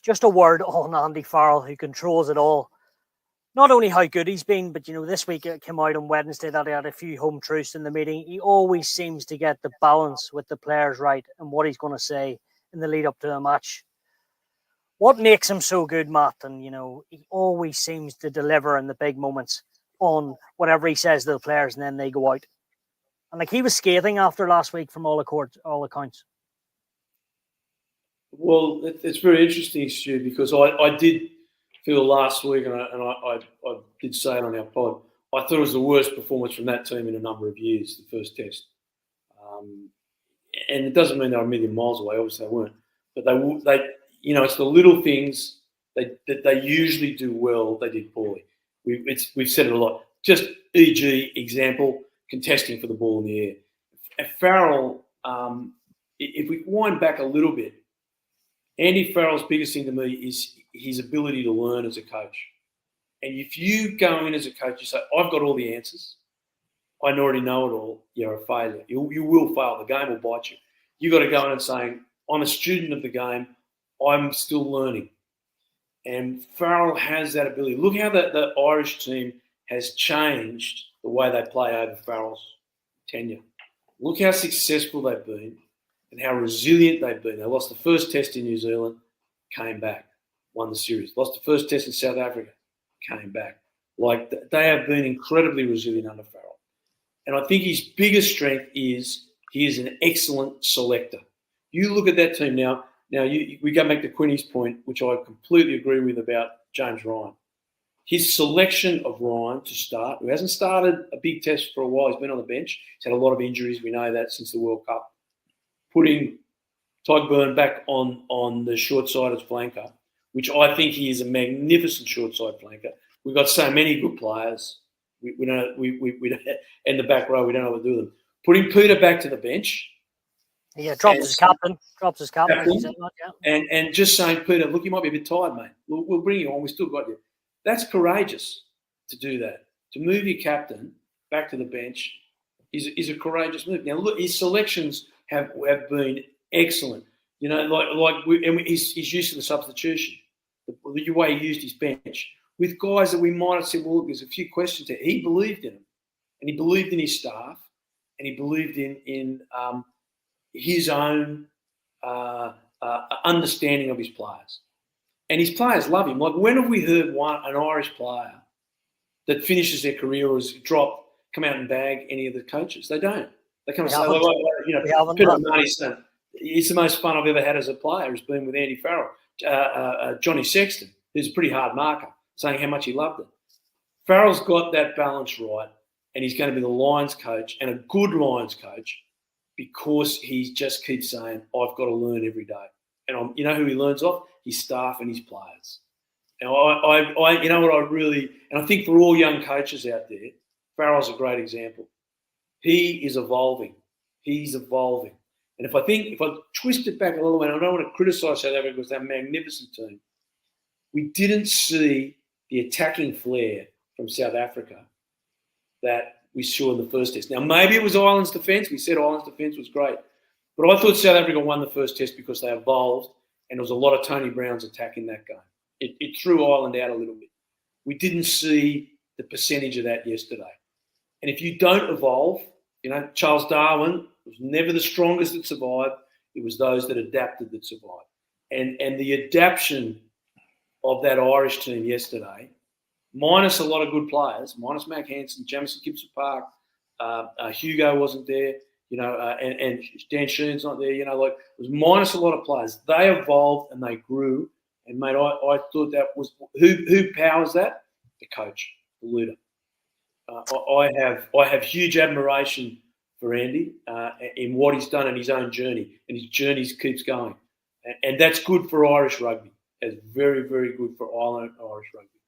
Just a word on Andy Farrell, who controls it all. Not only how good he's been, but, this week it came out on Wednesday that he had a few home truths in the meeting. He always seems to get the balance with the players right and what he's going to say in the lead up to a match. What makes him so good, Matt? And, he always seems to deliver in the big moments on whatever he says to the players, and then they go out. And he was scathing after last week from all accounts. Well, it's very interesting, Stu, because I did feel last week, and I did say it on our pod, I thought it was the worst performance from that team in a number of years, the first test. And it doesn't mean they're a million miles away, obviously they weren't. But they it's the little things that they usually do well, they did poorly. We've said it a lot. Just e.g. example, contesting for the ball in the air. At Farrell, if we wind back a little bit, Andy Farrell's biggest thing to me is his ability to learn as a coach. And if you go in as a coach, you say, I've got all the answers, I already know it all, you're a failure. You will fail. The game will bite you. You've got to go in and say, I'm a student of the game, I'm still learning. And Farrell has that ability. Look how the Irish team has changed the way they play over Farrell's tenure. Look how successful they've been and how resilient they've been. They lost the first test in New Zealand, came back, won the series. Lost the first test in South Africa, came back. They have been incredibly resilient under Farrell. And I think his biggest strength is he is an excellent selector. You look at that team now. We go back to Quinny's point, which I completely agree with about James Ryan. His selection of Ryan to start, who hasn't started a big test for a while, he's been on the bench. He's had a lot of injuries. We know that since the World Cup. Putting Togburn back on the short-sided flanker, which I think he is a magnificent short-side flanker. We've got so many good players. We don't in the back row, we don't know what to do with them. Putting Peter back to the bench. Yeah, drops his captain. And just saying, Peter, look, you might be a bit tired, mate. We'll bring you on. We've still got you. That's courageous to do that. To move your captain back to the bench is a courageous move. Now, look, his selections have been excellent. He's used to the substitution, the way he used his bench. With guys that we might have said, well, look, there's a few questions there. He believed in them, and he believed in his staff, and he believed in his own understanding of his players. And his players love him. Like, when have we heard an Irish player that finishes their career or has come out and bag any of the coaches? They don't. They come and say, Peter Marty said, it's the most fun I've ever had as a player has been with Andy Farrell. Johnny Sexton, who's a pretty hard marker, saying how much he loved it. Farrell's got that balance right, and he's going to be the Lions coach, and a good Lions coach, because he just keeps saying, I've got to learn every day. And you know who he learns off? His staff and his players. Now, I think for all young coaches out there, Farrell's a great example. He is evolving. He's evolving. And if I twist it back a little bit, I don't want to criticise South Africa because they're a magnificent team. We didn't see the attacking flair from South Africa that we saw in the first test. Now, maybe it was Ireland's defence. We said Ireland's defence was great. But I thought South Africa won the first test because they evolved, and there was a lot of Tony Brown's attack in that game. It threw Ireland out a little bit. We didn't see the percentage of that yesterday. And if you don't evolve, Charles Darwin was never the strongest that survived. It was those that adapted that survived. And the adaptation of that Irish team yesterday, minus a lot of good players, minus Mac Hansen, Jamison Gibson-Park, Hugo wasn't there, and Dan Sheehan's not there, it was minus a lot of players. They evolved and they grew. And, mate, I thought that was – who powers that? The coach, the leader. I have huge admiration for Andy in what he's done in his own journey, and his journey keeps going. And that's good for Irish rugby. It's very, very good for Ireland and Irish rugby.